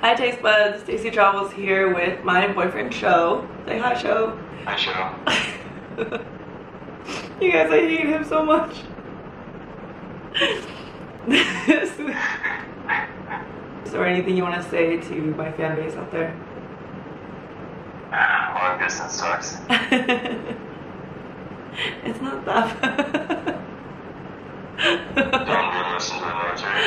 Hi Taste Buds, Stacey Travels here with my boyfriend Sho. Say hi, Sho. Hi, Sho. You guys, I hate him so much. Is there anything you want to say to my fan base out there? Long distance sucks. It's not that. Don't listen to the military.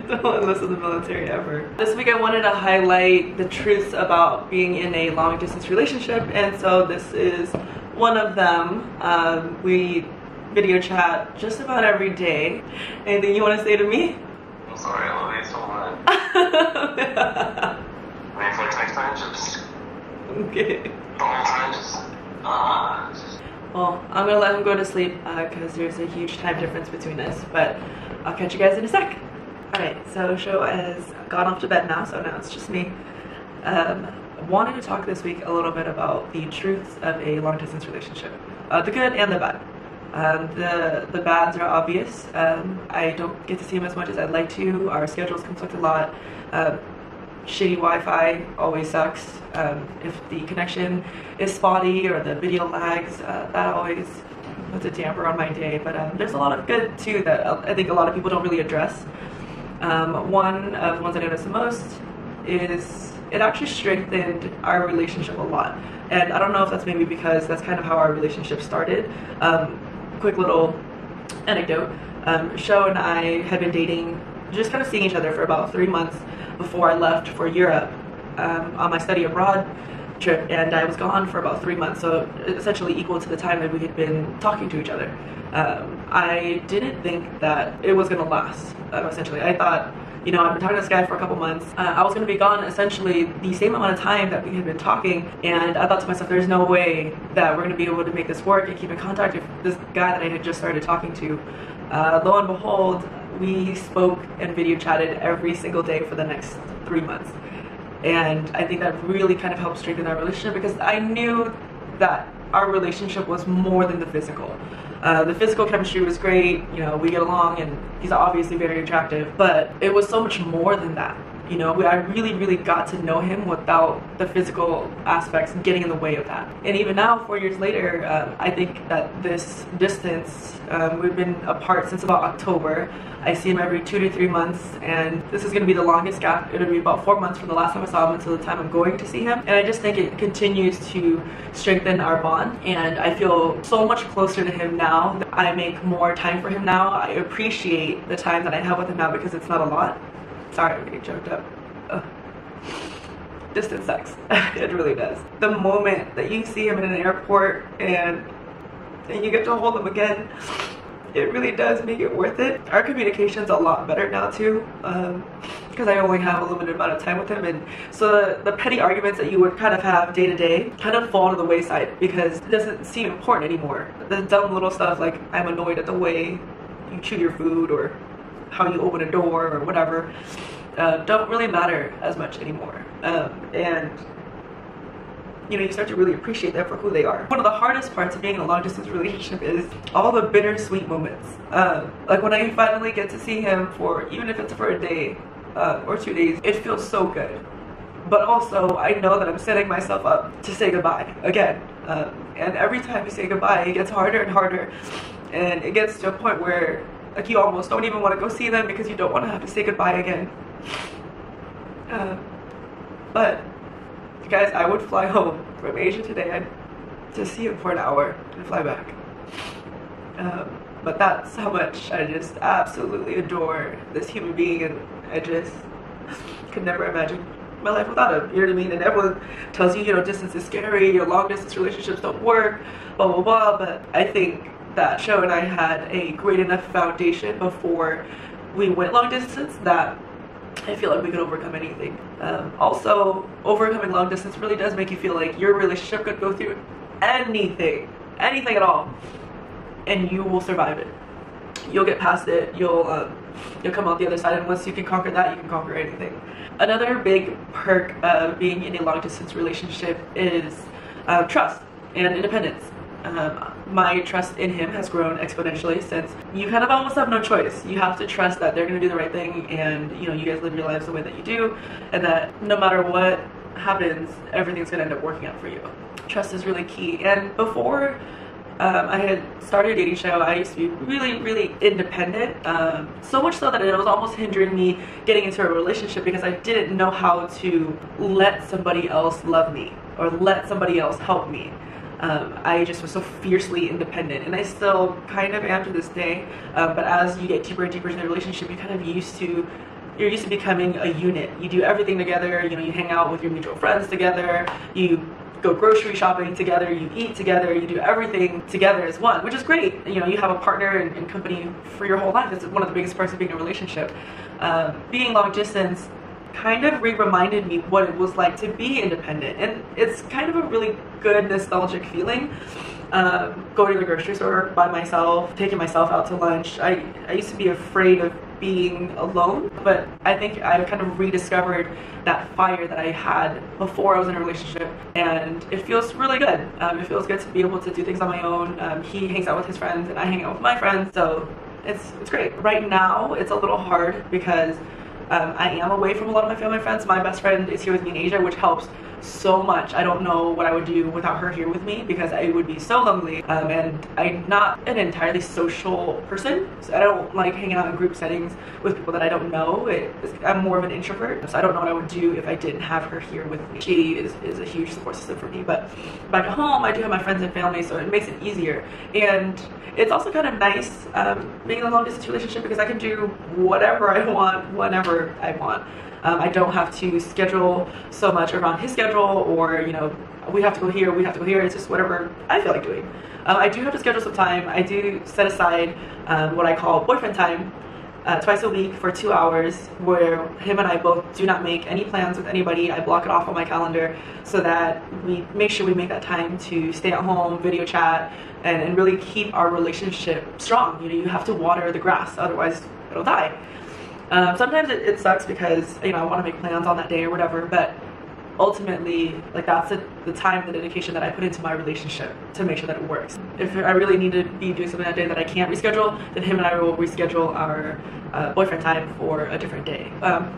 Don't listen to the military ever. This week I wanted to highlight the truths about being in a long distance relationship, and so this is one of them. We video chat just about every day. Anything you want to say to me? I'm sorry, I love you so much. Wait for text time, just Okay. the whole time, just Well, I'm gonna let him go to sleep because there's a huge time difference between us, but I'll catch you guys in a sec. Alright, so Sho has gone off to bed now, so now it's just me. Wanted to talk this week a little bit about the truths of a long distance relationship. The good and the bad. The bads are obvious. I don't get to see him as much as I'd like to. Our schedules conflict a lot. Shitty Wi-Fi always sucks. If the connection is spotty or the video lags, that always puts a damper on my day. But there's a lot of good too that I think a lot of people don't really address. One of the ones I noticed the most is it actually strengthened our relationship a lot. And I don't know if that's maybe because that's kind of how our relationship started. Quick little anecdote. Sho and I had been dating, just kind of seeing each other for about 3 months before I left for Europe on my study abroad trip, and I was gone for about 3 months, so essentially equal to the time that we had been talking to each other. I didn't think that it was going to last, essentially. I thought, you know, I've been talking to this guy for a couple months. I was going to be gone essentially the same amount of time that we had been talking, and I thought to myself, there's no way that we're going to be able to make this work and keep in contact with this guy that I had just started talking to. Lo and behold, we spoke and video chatted every single day for the next 3 months. And I think that really kind of helped strengthen our relationship because I knew that our relationship was more than the physical. The physical chemistry was great, you know, we get along and he's obviously very attractive, but it was so much more than that. You know, I really got to know him without the physical aspects getting in the way of that. And even now, 4 years later, I think that this distance, we've been apart since about October. I see him every 2 to 3 months, and this is going to be the longest gap. It'll be about 4 months from the last time I saw him until the time I'm going to see him. And I just think it continues to strengthen our bond, and I feel so much closer to him now. I make more time for him now. I appreciate the time that I have with him now because it's not a lot. Sorry, I'm getting choked up. Ugh. Distance sucks. It really does. The moment that you see him in an airport and you get to hold him again, it really does make it worth it. Our communication's a lot better now too, because I only have a limited amount of time with him, and so the petty arguments that you would kind of have day to day kind of fall to the wayside because it doesn't seem important anymore. The dumb little stuff like I'm annoyed at the way you chew your food or how you open a door or whatever don't really matter as much anymore, and you know, you start to really appreciate them for who they are. One of the hardest parts of being in a long distance relationship is all the bittersweet moments, like when I finally get to see him for, even if it's for a day or 2 days, it feels so good. But also I know that I'm setting myself up to say goodbye again, and every time you say goodbye it gets harder and harder, and it gets to a point where like you almost don't even want to go see them because you don't want to have to say goodbye again. But guys, I would fly home from Asia today to see him for an hour and fly back. But that's how much I just absolutely adore this human being, and I just could never imagine my life without him. You know what I mean? And everyone tells you, you know, distance is scary, your long distance relationships don't work, blah blah blah. But I think that Sho and I had a great enough foundation before we went long distance that I feel like we could overcome anything. Also, overcoming long distance really does make you feel like your relationship could go through anything at all, and you will survive it. You'll get past it. You'll come out the other side, and once you can conquer that, you can conquer anything. Another big perk of being in a long distance relationship is trust and independence. my trust in him has grown exponentially, since you kind of almost have no choice. You have to trust that they're going to do the right thing, and you know, you guys live your lives the way that you do, and that no matter what happens, everything's going to end up working out for you. Trust is really key. And before I had started a dating show, I used to be really independent, so much so that it was almost hindering me getting into a relationship, because I didn't know how to let somebody else love me or let somebody else help me. I just was so fiercely independent, and I still kind of am to this day, but as you get deeper and deeper into the relationship, you're used to becoming a unit. You do everything together, you know, you hang out with your mutual friends together, you go grocery shopping together, you eat together, you do everything together as one, which is great. You know, you have a partner and company for your whole life. It's one of the biggest parts of being in a relationship. Being long distance kind of reminded me what it was like to be independent, and it's kind of a really good nostalgic feeling. Going to the grocery store by myself, taking myself out to lunch. I used to be afraid of being alone, but I think I kind of rediscovered that fire that I had before I was in a relationship, and it feels really good. It feels good to be able to do things on my own. He hangs out with his friends and I hang out with my friends, so it's great. Right now it's a little hard because I am away from a lot of my family and friends. My best friend is here with me in Asia, which helps so much. I don't know what I would do without her here with me, because I would be so lonely, and I'm not an entirely social person, so I don't like hanging out in group settings with people that I don't know. I'm more of an introvert, so I don't know what I would do if I didn't have her here with me. She is a huge support system for me, but back at home I do have my friends and family, so it makes it easier. And it's also kind of nice being in a long distance relationship, because I can do whatever I want whenever I want. I don't have to schedule so much around his schedule, or, you know, we have to go here, we have to go here. It's just whatever I feel like doing. I do have to schedule some time. I do set aside what I call boyfriend time twice a week for 2 hours, where him and I both do not make any plans with anybody. I block it off on my calendar so that we make sure we make that time to stay at home, video chat, and really keep our relationship strong. You know, you have to water the grass, otherwise it'll die. Sometimes it sucks because, you know, I want to make plans on that day or whatever, but ultimately, like, that's the time, the dedication that I put into my relationship to make sure that it works. If I really need to be doing something that day that I can't reschedule, then him and I will reschedule our boyfriend time for a different day.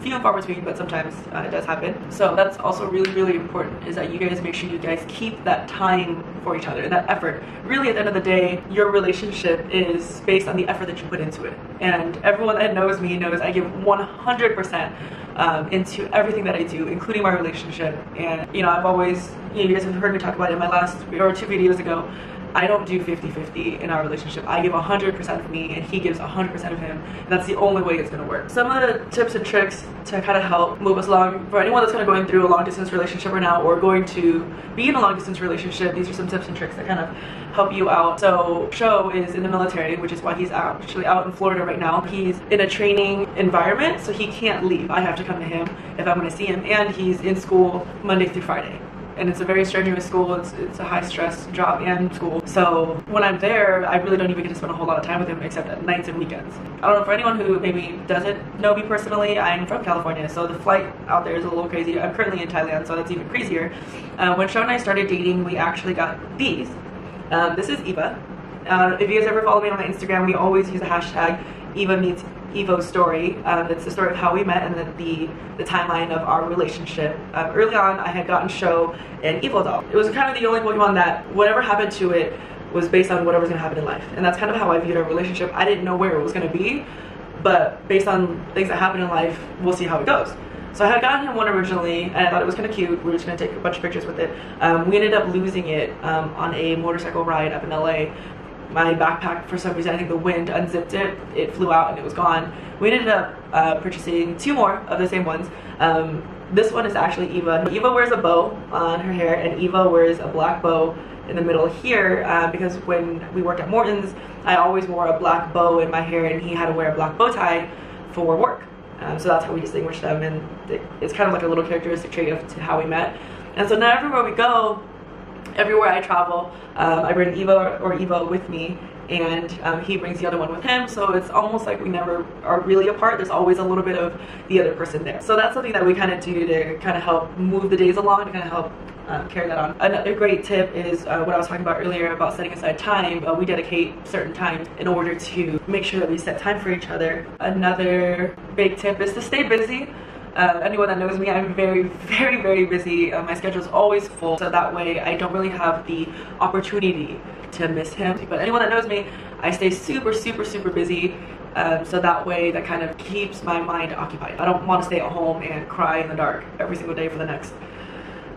Few and far between, but sometimes it does happen. So that's also really important, is that you guys make sure you guys keep that time for each other, that effort. Really, at the end of the day, your relationship is based on the effort that you put into it. And everyone that knows me knows I give 100% into everything that I do, including my relationship. And, you know, I've always, you guys have heard me talk about it in my last or 2 videos ago, I don't do 50-50 in our relationship. I give 100% of me and he gives 100% of him, and that's the only way it's gonna work. Some of the tips and tricks to kind of help move us along, for anyone that's kind of going through a long distance relationship right now, or going to be in a long distance relationship, these are some tips and tricks that kind of help you out. So Sho is in the military, which is why he's actually out in Florida right now. He's in a training environment, so he can't leave. I have to come to him if I'm gonna see him, and he's in school Monday through Friday. And it's a very strenuous school. It's a high stress job and school. So when I'm there, I really don't even get to spend a whole lot of time with him, except at nights and weekends. I don't know, for anyone who maybe doesn't know me personally, I'm from California, so the flight out there is a little crazy. I'm currently in Thailand, so that's even crazier. When Sho and I started dating, we actually got these. This is Eva. If you guys ever follow me on my Instagram, we always use the hashtag Eva meets Evo's story. It's the story of how we met and the timeline of our relationship. Early on, I had gotten Sho an Evo doll. It was kind of the only Pokemon that whatever happened to it was based on whatever's gonna happen in life. And that's kind of how I viewed our relationship. I didn't know where it was gonna be, but based on things that happen in life, we'll see how it goes. So I had gotten him one originally, and I thought it was kind of cute. We were just gonna take a bunch of pictures with it. We ended up losing it on a motorcycle ride up in LA. My backpack, for some reason, I think the wind unzipped it, it flew out and it was gone. We ended up purchasing 2 more of the same ones. This one is actually Eva. Eva wears a bow on her hair, and Eva wears a black bow in the middle here, because when we worked at Morton's, I always wore a black bow in my hair, and he had to wear a black bow tie for work. So that's how we distinguish them, and it's kind of like a little characteristic trait of how we met. And so now everywhere we go, everywhere I travel, I bring Eva or Evo with me, and he brings the other one with him, so it's almost like we never are really apart. There's always a little bit of the other person there. So that's something that we kind of do to kind of help move the days along, to kind of help carry that on. Another great tip is what I was talking about earlier about setting aside time. We dedicate certain times in order to make sure that we set time for each other. Another big tip is to stay busy. Anyone that knows me, I'm very, very, very busy. My schedule is always full, so that way I don't really have the opportunity to miss him. But anyone that knows me, I stay super, super, super busy. So that way that kind of keeps my mind occupied. I don't want to stay at home and cry in the dark every single day for the next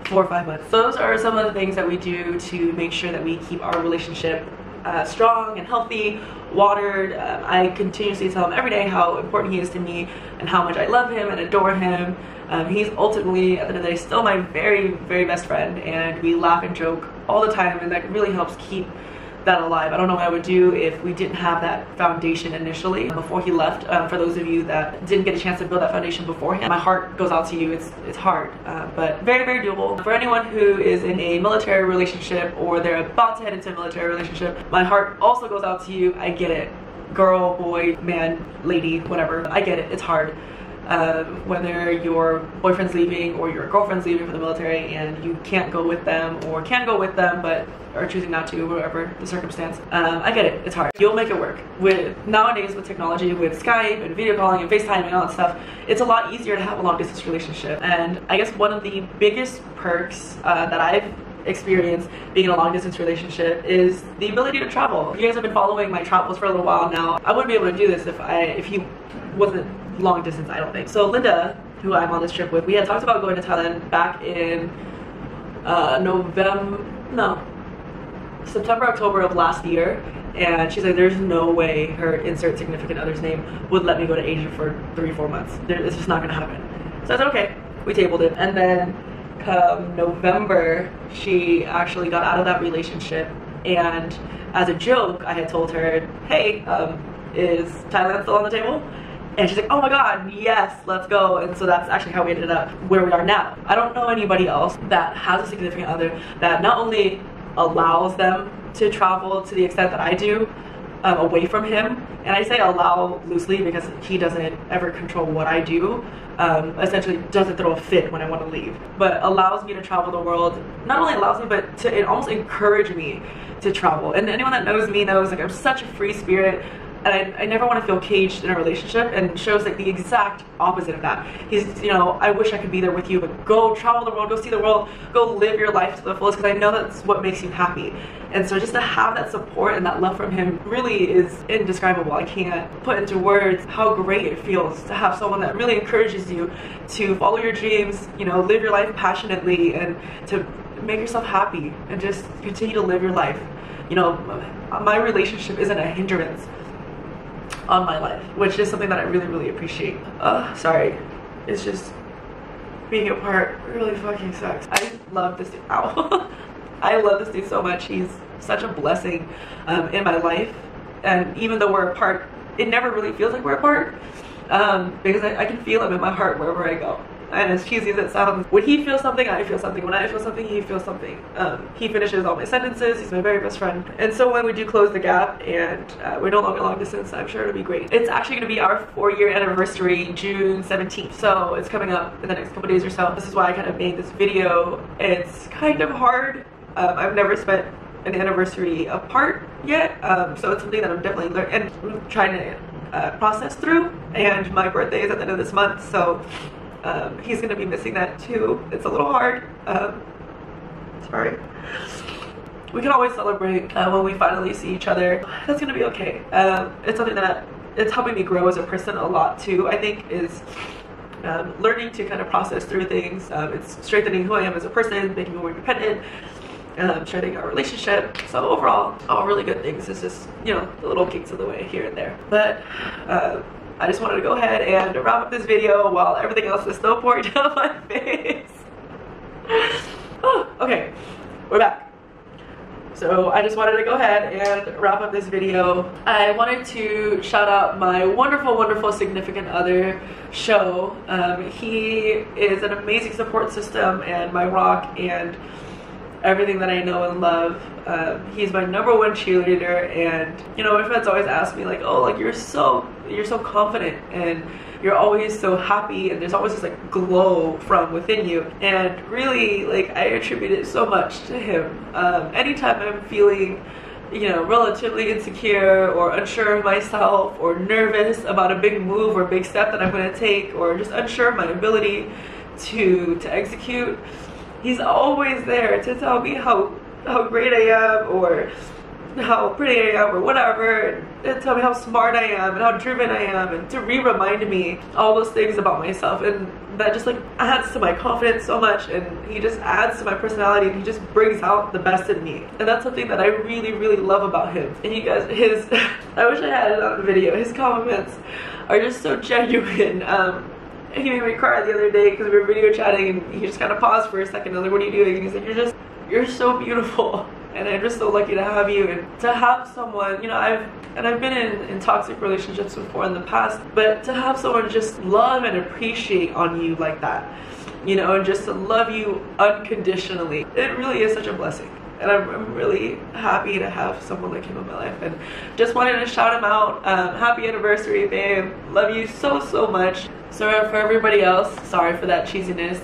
4 or 5 months. Those are some of the things that we do to make sure that we keep our relationship strong and healthy, watered. I continuously tell him every day how important he is to me and how much I love him and adore him. He's ultimately, at the end of the day, still my very, very best friend, and we laugh and joke all the time, and that really helps keep that alive. I don't know what I would do if we didn't have that foundation initially before he left. For those of you that didn't get a chance to build that foundation beforehand, my heart goes out to you. It's hard, but very, very doable. For anyone who is in a military relationship or they're about to head into a military relationship, my heart also goes out to you. I get it. Girl, boy, man, lady, whatever. I get it. It's hard. Whether your boyfriend's leaving or your girlfriend's leaving for the military and you can't go with them or can go with them but are choosing not to, whatever the circumstance. I get it, it's hard. You'll make it work. Nowadays with technology, with Skype and video calling and FaceTime and all that stuff, it's a lot easier to have a long distance relationship. And I guess one of the biggest perks that I've experienced being in a long distance relationship is the ability to travel. If you guys have been following my travels for a little while now, I wouldn't be able to do this if he wasn't long distance, I don't think. So Linda, who I'm on this trip with, we had talked about going to Thailand back in September, October of last year, and she's like, there's no way her insert significant other's name would let me go to Asia for 3-4 months. It's just not gonna happen. So I said, okay, we tabled it. And then come November, she actually got out of that relationship, and as a joke, I had told her, hey, is Thailand still on the table? And she's like, oh my god, yes, let's go. And so that's actually how we ended up where we are now. I don't know anybody else that has a significant other that not only allows them to travel to the extent that I do away from him, and I say allow loosely because he doesn't ever control what I do, essentially doesn't throw a fit when I want to leave, but allows me to travel the world. Not only allows me, but to almost encourage me to travel. And anyone that knows me knows, like, I'm such a free spirit, and I never want to feel caged in a relationship, and shows like the exact opposite of that. He's, you know, I wish I could be there with you, but go travel the world, go see the world, go live your life to the fullest, because I know that's what makes you happy. And so just to have that support and that love from him really is indescribable. I can't put into words how great it feels to have someone that really encourages you to follow your dreams, you know, live your life passionately, and to make yourself happy and just continue to live your life. You know, my relationship isn't a hindrance on my life, which is something that I really, really appreciate. Sorry, it's just being apart really fucking sucks. I love this dude. Ow. I love this dude so much. He's such a blessing in my life, and even though we're apart, it never really feels like we're apart, because I can feel him in my heart wherever I go. And as cheesy as it sounds, when he feels something, I feel something. When I feel something, he feels something. He finishes all my sentences. He's my very best friend. And so when we do close the gap and we're no longer long distance, I'm sure it'll be great. It's actually going to be our 4-year anniversary, June 17th. So it's coming up in the next couple days or so. This is why I kind of made this video. It's kind of hard. I've never spent an anniversary apart yet. So it's something that I'm definitely learning and trying to process through. And my birthday is at the end of this month. So he's gonna be missing that too. It's a little hard. Sorry. We can always celebrate when we finally see each other. That's gonna be okay. It's something that it's helping me grow as a person a lot too, I think, is learning to kind of process through things. It's strengthening who I am as a person, making me more independent, strengthening our relationship. So overall, all really good things. It's just, you know, the little kinks of the way here and there. But I just wanted to go ahead and wrap up this video while everything else is still pouring down my face. Oh, okay, we're back. So I just wanted to go ahead and wrap up this video. I wanted to shout out my wonderful, wonderful significant other, Show. He is an amazing support system and my rock and everything that I know and love. He's my #1 cheerleader, and you know, my friends always ask me like, oh, like you're so confident and you're always so happy, and there's always this like glow from within you. And really, like, I attribute it so much to him. Anytime I'm feeling, you know, relatively insecure or unsure of myself or nervous about a big move or big step that I'm going to take, or just unsure of my ability to execute, he's always there to tell me how great I am, or how pretty I am, or whatever, and tell me how smart I am and how driven I am, and to remind me all those things about myself. And that just like adds to my confidence so much, and he just adds to my personality, and he just brings out the best in me. And that's something that I really, really love about him. And you guys, his I wish I had it on video. His compliments are just so genuine. He made me cry the other day because we were video chatting, and he just kind of paused for a second. I was like, what are you doing? And he's like, you're so beautiful, and I'm just so lucky to have you. And to have someone, you know, I've been in toxic relationships before in the past, but to have someone just love and appreciate on you like that, you know, and just to love you unconditionally, it really is such a blessing. And I'm really happy to have someone like him in my life, and just wanted to shout him out. Happy anniversary, babe. Love you so, so much. So for everybody else, sorry for that cheesiness.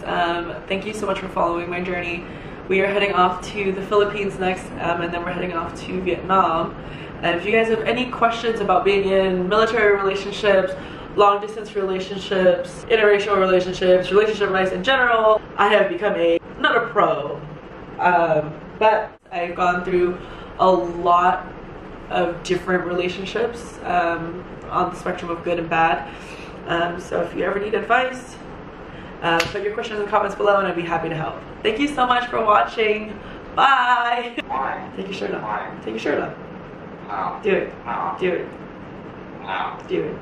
Thank you so much for following my journey. We are heading off to the Philippines next, and then we're heading off to Vietnam. And if you guys have any questions about being in military relationships, long distance relationships, interracial relationships, relationship advice in general, I have become not a pro, but I've gone through a lot of different relationships on the spectrum of good and bad. So if you ever need advice, put your questions in the comments below, and I'd be happy to help. Thank you so much for watching. Bye. Why? Take your shirt off. Why? Take your shirt off. No. Do it. No. Do it. No. Do it.